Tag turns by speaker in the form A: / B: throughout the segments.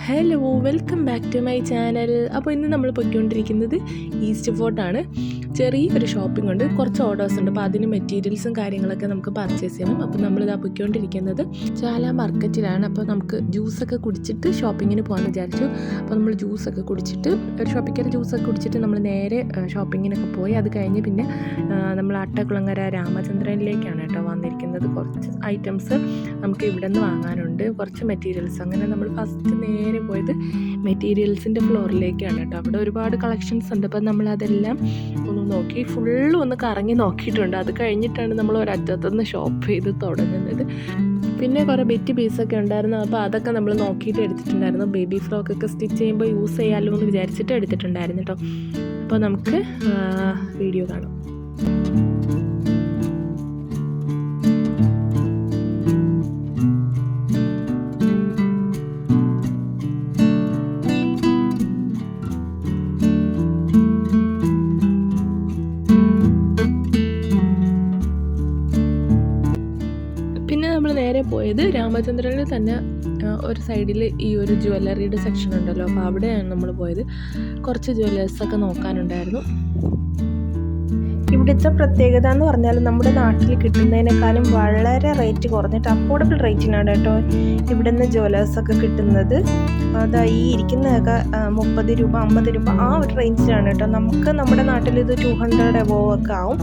A: Hello, welcome back to my channel. അപ്പോൾ ഇന്ന് നമ്മൾ പോയിക്കൊണ്ടിരിക്കുന്നത് ഈസ്റ്റ് ഫോർട്ടാണ്. ചെറിയൊരു ഷോപ്പിംഗ് ഉണ്ട്, കുറച്ച് ഓർഡേഴ്സ് ഉണ്ട്. അപ്പോൾ അതിന് മെറ്റീരിയൽസും കാര്യങ്ങളൊക്കെ നമുക്ക് പർച്ചേസ് ചെയ്യണം. അപ്പോൾ നമ്മളിതാ പോയിക്കൊണ്ടിരിക്കുന്നത് ചാല മാർക്കറ്റിലാണ്. അപ്പോൾ നമുക്ക് ജ്യൂസൊക്കെ കുടിച്ചിട്ട് ഷോപ്പിങ്ങിന് പോകാമെന്ന് വിചാരിച്ചു. അപ്പോൾ നമ്മൾ ജ്യൂസൊക്കെ കുടിച്ചിട്ട് ഒരു ഷോപ്പിക്കറി ജ്യൂസൊക്കെ കുടിച്ചിട്ട് നമ്മൾ നേരെ ഷോപ്പിങ്ങിനൊക്കെ പോയി. അത് കഴിഞ്ഞ് പിന്നെ നമ്മൾ അട്ടക്കുളങ്ങര രാമചന്ദ്രനിലേക്കാണ് കേട്ടോ വന്നിരിക്കുന്നത്. കുറച്ച് ഐറ്റംസ് നമുക്ക് ഇവിടെ നിന്ന് വാങ്ങാനുണ്ട്, കുറച്ച് മെറ്റീരിയൽസ്. അങ്ങനെ നമ്മൾ ഫസ്റ്റ് നേരെ പോയത് മെറ്റീരിയൽസിൻ്റെ ഫ്ലോറിലേക്കാണ് കേട്ടോ. അവിടെ ഒരുപാട് കളക്ഷൻസ് ഉണ്ട്. അപ്പോൾ നമ്മളതെല്ലാം ഒന്ന് നോക്കി, ഫുള്ള് ഒന്ന് കറങ്ങി നോക്കിയിട്ടുണ്ട്. അത് കഴിഞ്ഞിട്ടാണ് നമ്മൾ ഒരറ്റത്തുനിന്ന് ഷോപ്പ് ചെയ്ത് തുടങ്ങുന്നത്. പിന്നെ കുറേ ബെറ്റ് പീസൊക്കെ ഉണ്ടായിരുന്നു. അപ്പോൾ അതൊക്കെ നമ്മൾ നോക്കിയിട്ട് എടുത്തിട്ടുണ്ടായിരുന്നു. ബേബി ഫ്രോക്കൊക്കെ സ്റ്റിച്ച് ചെയ്യുമ്പോൾ യൂസ് ചെയ്യാമല്ലോ എന്ന് വിചാരിച്ചിട്ട് എടുത്തിട്ടുണ്ടായിരുന്നു കേട്ടോ. അപ്പോൾ നമുക്ക് വീഡിയോ കാണാം. പിന്നെ നമ്മൾ നേരെ പോയത് രാമചന്ദ്രനിൽ തന്നെ ഒരു സൈഡിൽ ഈ ഒരു ജ്വല്ലറിയുടെ സെക്ഷൻ ഉണ്ടല്ലോ, അപ്പോൾ അവിടെയാണ് നമ്മൾ പോയത്. കുറച്ച് ജ്വല്ലേഴ്സൊക്കെ നോക്കാനുണ്ടായിരുന്നു.
B: ഇവിടുത്തെ പ്രത്യേകത എന്ന് പറഞ്ഞാൽ നമ്മുടെ നാട്ടിൽ കിട്ടുന്നതിനേക്കാളും വളരെ റേറ്റ് കുറഞ്ഞിട്ട് അഫോർഡബിൾ റേറ്റിനാണ് കേട്ടോ ഇവിടുന്ന് ജ്വല്ലേഴ്സൊക്കെ കിട്ടുന്നത്. അതാ ഈ ഇരിക്കുന്നതൊക്കെ 30 രൂപ 50 രൂപ ആ ഒരു റേഞ്ചിലാണ് കേട്ടോ. നമുക്ക് നമ്മുടെ നാട്ടിൽ ഇത് 200 എബോവ് ഒക്കെ ആവും.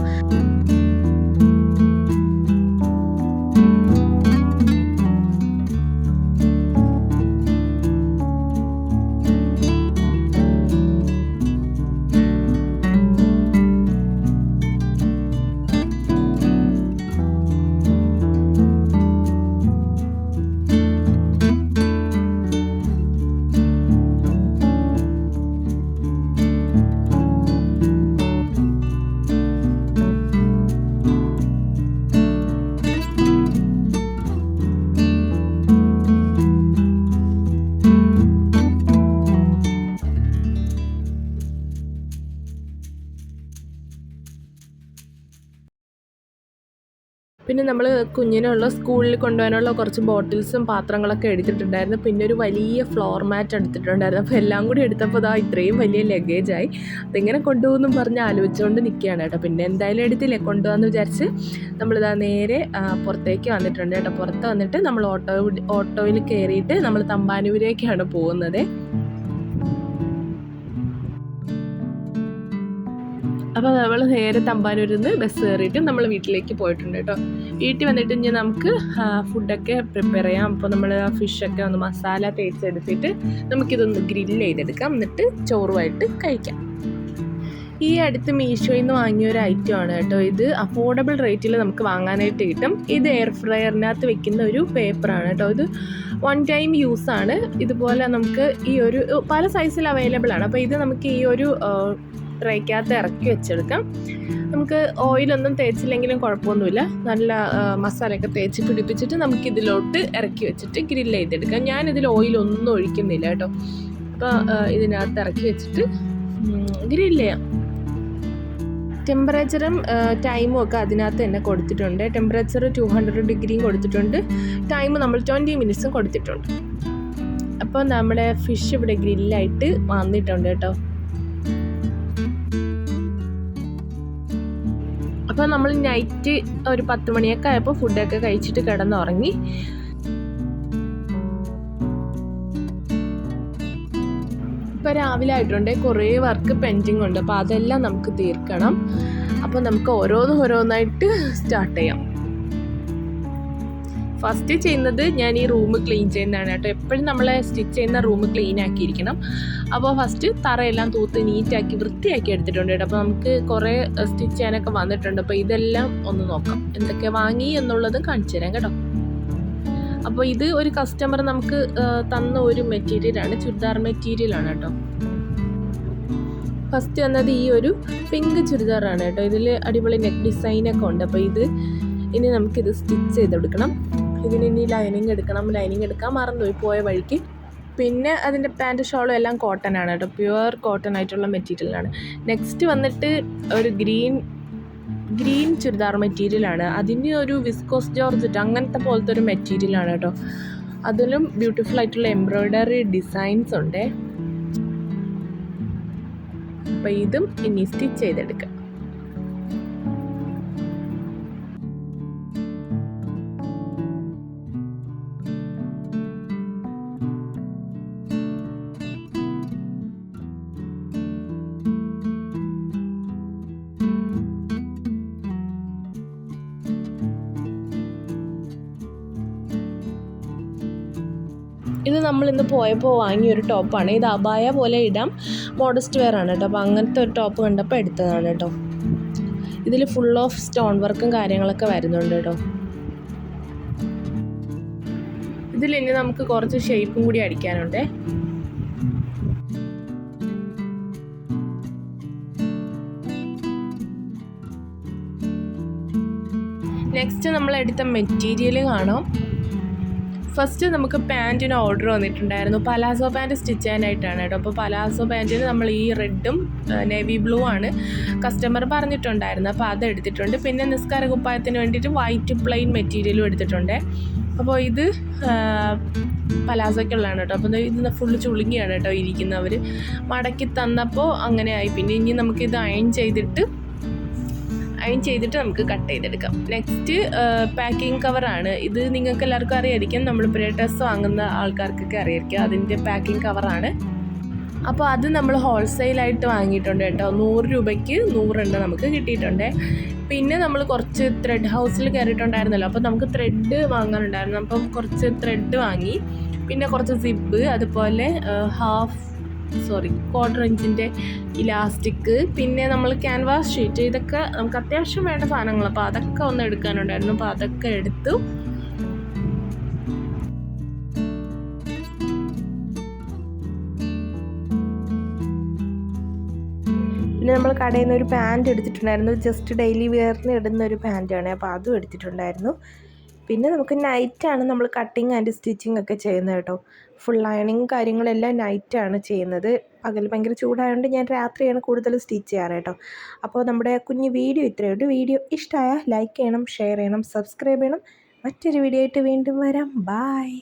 A: പിന്നെ നമ്മൾ കുഞ്ഞിനുള്ള സ്കൂളിൽ കൊണ്ടുപോകാനുള്ള കുറച്ച് ബോട്ടിൽസും പാത്രങ്ങളൊക്കെ എടുത്തിട്ടുണ്ടായിരുന്നു. പിന്നെ ഒരു വലിയ ഫ്ലോർ മാറ്റ് എടുത്തിട്ടുണ്ടായിരുന്നു. അപ്പോൾ എല്ലാം കൂടി എടുത്തപ്പോൾ ഇത്രയും വലിയ ലഗേജായി. അതെങ്ങനെ കൊണ്ടുപോകുമെന്നും പറഞ്ഞ് ആലോചിച്ചുകൊണ്ട് നിൽക്കുകയാണ് കേട്ടോ. പിന്നെ എന്തായാലും എടുത്തില്ലേ, കൊണ്ടുപോകാമെന്ന് വിചാരിച്ച് നമ്മളിതാ നേരെ പുറത്തേക്ക് വന്നിട്ടുണ്ട് കേട്ടോ. പുറത്ത് വന്നിട്ട് നമ്മൾ ഓട്ടോയിൽ കയറിയിട്ട് നമ്മൾ തമ്പാനൂരേക്കാണ് പോകുന്നത്. അപ്പോൾ നമ്മൾ നേരെ തമ്പാനൂരിൽ നിന്ന് ബസ് കയറിയിട്ട് നമ്മൾ വീട്ടിലേക്ക് പോയിട്ടുണ്ട് കേട്ടോ. വീട്ടിൽ വന്നിട്ട് ഇനി നമുക്ക് ഫുഡൊക്കെ പ്രിപ്പയർ ചെയ്യാം. അപ്പോൾ നമ്മൾ ഫിഷൊക്കെ ഒന്ന് മസാല തേച്ചെടുത്തിട്ട് നമുക്കിതൊന്ന് ഗ്രില്ല് ചെയ്തെടുക്കാം, എന്നിട്ട് ചോറുമായിട്ട് കഴിക്കാം. ഈ അടുത്ത് മീഷോയിൽ നിന്ന് വാങ്ങിയൊരു ഐറ്റമാണ് കേട്ടോ ഇത്. അഫോർഡബിൾ റേറ്റിൽ നമുക്ക് വാങ്ങാനായിട്ട് കിട്ടും. ഇത് എയർ ഫ്രയറിനകത്ത് വെക്കുന്ന ഒരു പേപ്പറാണ് കേട്ടോ. ഇത് 1 ടൈം യൂസാണ്. ഇതുപോലെ നമുക്ക് ഈ ഒരു പല സൈസിൽ അവൈലബിൾ ആണ്. അപ്പോൾ ഇത് നമുക്ക് ഈ ഒരു ട്രൈക്കകത്ത് ഇറക്കി വെച്ചെടുക്കാം. നമുക്ക് ഓയിലൊന്നും തേച്ചില്ലെങ്കിലും കുഴപ്പമൊന്നുമില്ല. നല്ല മസാലയൊക്കെ തേച്ച് പിടിപ്പിച്ചിട്ട് നമുക്കിതിലോട്ട് ഇറക്കി വെച്ചിട്ട് ഗ്രില്ല് ചെയ്തെടുക്കാം. ഞാനിതിൽ ഓയിലൊന്നും ഒഴിക്കുന്നില്ല കേട്ടോ. അപ്പോൾ ഇതിനകത്ത് ഇറക്കി വെച്ചിട്ട് ഗ്രില്ല് ചെയ്യാം. ടെമ്പറേച്ചറും ടൈമും ഒക്കെ അതിനകത്ത് തന്നെ കൊടുത്തിട്ടുണ്ട്. ടെമ്പറേച്ചർ 200 ഡിഗ്രിയും കൊടുത്തിട്ടുണ്ട്. ടൈം നമ്മൾ 20 മിനിറ്റ്സും കൊടുത്തിട്ടുണ്ട്. അപ്പോൾ നമ്മുടെ ഫിഷ് ഇവിടെ ഗ്രില്ലായിട്ട് വന്നിട്ടുണ്ട് കേട്ടോ. അപ്പോൾ നമ്മൾ നൈറ്റ് ഒരു 10 മണിയൊക്കെ ആയപ്പോൾ ഫുഡൊക്കെ കഴിച്ചിട്ട് കിടന്നുറങ്ങി. ഇപ്പോൾ രാവിലെ ആയിട്ടുണ്ട്, കുറേ വർക്ക് പെൻഡിങ് ഉണ്ട്. അപ്പോൾ അതെല്ലാം നമുക്ക് തീർക്കണം. അപ്പോൾ നമുക്ക് ഓരോന്നായിട്ട് സ്റ്റാർട്ട് ചെയ്യാം. ഫസ്റ്റ് ചെയ്യുന്നത് ഞാൻ ഈ റൂം ക്ലീൻ ചെയ്യുന്നതാണ് കേട്ടോ. എപ്പോഴും നമ്മളെ സ്റ്റിച്ച് ചെയ്യുന്ന റൂം ക്ലീൻ ആക്കിയിരിക്കണം. അപ്പോൾ ഫസ്റ്റ് തറയെല്ലാം തൂത്ത് നീറ്റാക്കി വൃത്തിയാക്കി എടുത്തിട്ടുണ്ട് കേട്ടോ. അപ്പോൾ നമുക്ക് കുറേ സ്റ്റിച്ച് ചെയ്യാനൊക്കെ വന്നിട്ടുണ്ട്. അപ്പോൾ ഇതെല്ലാം ഒന്ന് നോക്കാം, എന്തൊക്കെ വാങ്ങി എന്നുള്ളതും കാണിച്ചു തരാം കേട്ടോ. അപ്പോൾ ഇത് ഒരു കസ്റ്റമർ നമുക്ക് തന്ന ഒരു മെറ്റീരിയലാണ്, ചുരിദാർ മെറ്റീരിയലാണ് കേട്ടോ. ഫസ്റ്റ് വന്നത് ഈ ഒരു പിങ്ക് ചുരിദാറാണ് കേട്ടോ. ഇതിൽ അടിപൊളി നെക്ക് ഡിസൈനൊക്കെ ഉണ്ട്. അപ്പോൾ ഇനി നമുക്കിത് സ്റ്റിച്ച് ചെയ്തെടുക്കണം. ഇതിനി ലൈനിങ് എടുക്കണം. ലൈനിങ് എടുക്കാൻ മറന്നുപോയി പോയ വഴിക്ക്. പിന്നെ അതിൻ്റെ പാൻറ്റ് ഷോളും എല്ലാം കോട്ടൺ ആണ് കേട്ടോ. പ്യുവർ കോട്ടൺ ആയിട്ടുള്ള മെറ്റീരിയലാണ്. നെക്സ്റ്റ് വന്നിട്ട് ഒരു ഗ്രീൻ ചുരിദാർ മെറ്റീരിയലാണ്. അതിന് ഒരു വിസ്കോസ് ജോർജറ്റ് അങ്ങനത്തെ പോലത്തെ ഒരു മെറ്റീരിയലാണ് കേട്ടോ. അതിലും ബ്യൂട്ടിഫുൾ ആയിട്ടുള്ള എംബ്രോയ്ഡറി ഡിസൈൻസ് ഉണ്ട്. അപ്പോൾ ഇതും ഇനി സ്റ്റിച്ച് ചെയ്തെടുക്കാം. ഇത് നമ്മളിന്ന് പോയപ്പോൾ വാങ്ങിയൊരു ടോപ്പാണ്. ഇത് അബായ പോലെ ഇടാം, മോഡസ്റ്റ് വെയർ ആണ് കേട്ടോ. അപ്പോൾ അങ്ങനത്തെ ഒരു ടോപ്പ് കണ്ടപ്പോൾ എടുത്തതാണ് കേട്ടോ. ഇതിൽ ഫുൾ ഓഫ് സ്റ്റോൺ വർക്കും കാര്യങ്ങളൊക്കെ വരുന്നുണ്ട് കേട്ടോ. ഇതിലിനി നമുക്ക് കുറച്ച് ഷേപ്പും കൂടി അടിക്കാനുണ്ട്. നെക്സ്റ്റ് നമ്മൾ എടുത്ത മെറ്റീരിയൽ കാണാം. ഫസ്റ്റ് നമുക്ക് പാൻറ്റിന് ഓർഡർ വന്നിട്ടുണ്ടായിരുന്നു. പലാസോ പാൻറ്റ് സ്റ്റിച്ച് ചെയ്യാനായിട്ടാണ് കേട്ടോ. അപ്പോൾ പലാസോ പാൻറ്റിന് നമ്മൾ ഈ റെഡും നേവി ബ്ലൂ ആണ് കസ്റ്റമർ പറഞ്ഞിട്ടുണ്ടായിരുന്നത്. അപ്പോൾ അത് എടുത്തിട്ടുണ്ട്. പിന്നെ നിസ്കാര കുപ്പായത്തിന് വേണ്ടിയിട്ട് വൈറ്റ് പ്ലെയിൻ മെറ്റീരിയലും എടുത്തിട്ടുണ്ട്. അപ്പോൾ ഇത് പലാസോയ്ക്കുള്ളതാണ് കേട്ടോ. അപ്പോൾ ഇത് ഫുള്ള് ചുളുങ്ങിയാണ് കേട്ടോ ഇരിക്കുന്നവർ മടക്കി തന്നപ്പോൾ അങ്ങനെയായി. പിന്നെ ഇനി നമുക്കിത് അയൺ ചെയ്തിട്ട് നമുക്ക് കട്ട് ചെയ്തെടുക്കാം. നെക്സ്റ്റ് പാക്കിംഗ് കവറാണ്. ഇത് നിങ്ങൾക്ക് എല്ലാവർക്കും അറിയായിരിക്കും, നമ്മൾ ബ്രെഡ്സ് വാങ്ങുന്ന ആൾക്കാർക്കൊക്കെ അറിയായിരിക്കും. അതിൻ്റെ പാക്കിംഗ് കവറാണ്. അപ്പോൾ അത് നമ്മൾ ഹോൾസെയിലായിട്ട് വാങ്ങിയിട്ടുണ്ട് കേട്ടോ. 100 രൂപയ്ക്ക് 100 നമുക്ക് കിട്ടിയിട്ടുണ്ട്. പിന്നെ നമ്മൾ കുറച്ച് ത്രെഡ് ഹൗസിൽ കയറിയിട്ടുണ്ടായിരുന്നല്ലോ, അപ്പോൾ നമുക്ക് ത്രെഡ് വാങ്ങാനുണ്ടായിരുന്നു. അപ്പം കുറച്ച് ത്രെഡ് വാങ്ങി. പിന്നെ കുറച്ച് സിബ്, അതുപോലെ 1/4 ഇഞ്ചിൻ്റെ ഇലാസ്റ്റിക്, പിന്നെ നമ്മൾ ക്യാൻവാസ് ഷീറ്റ്, ഇതൊക്കെ നമുക്ക് അത്യാവശ്യം വേണ്ട സാധനങ്ങൾ. അപ്പോൾ അതൊക്കെ ഒന്ന് എടുക്കാനുണ്ടായിരുന്നു. അപ്പോൾ അതൊക്കെ എടുത്തു.
B: പിന്നെ നമ്മൾ കടയിൽ നിന്ന് ഒരു പാൻറ്റ് എടുത്തിട്ടുണ്ടായിരുന്നു. ജസ്റ്റ് ഡെയിലി വെയറിന് ഇടുന്ന ഒരു പാൻറ്റാണ്. അപ്പോൾ അതും എടുത്തിട്ടുണ്ടായിരുന്നു. പിന്നെ നമുക്ക് നൈറ്റാണ് നമ്മൾ കട്ടിങ് ആൻഡ് സ്റ്റിച്ചിങ് ഒക്കെ ചെയ്യുന്നത് കേട്ടോ. ഫുൾ അയണിങ് കാര്യങ്ങളെല്ലാം നൈറ്റാണ് ചെയ്യുന്നത്. പകൽ ഭയങ്കര ചൂടായതുകൊണ്ട് ഞാൻ രാത്രിയാണ് കൂടുതൽ സ്റ്റിച്ച് ചെയ്യാറ് കേട്ടോ. അപ്പോൾ നമ്മുടെ കുഞ്ഞു വീഡിയോ ഇത്രയേ ഉള്ളൂ. വീഡിയോ ഇഷ്ടമായാൽ ലൈക്ക് ചെയ്യണം, ഷെയർ ചെയ്യണം, സബ്സ്ക്രൈബ് ചെയ്യണം. മറ്റൊരു വീഡിയോ ആയിട്ട് വീണ്ടും വരാം. ബായ്.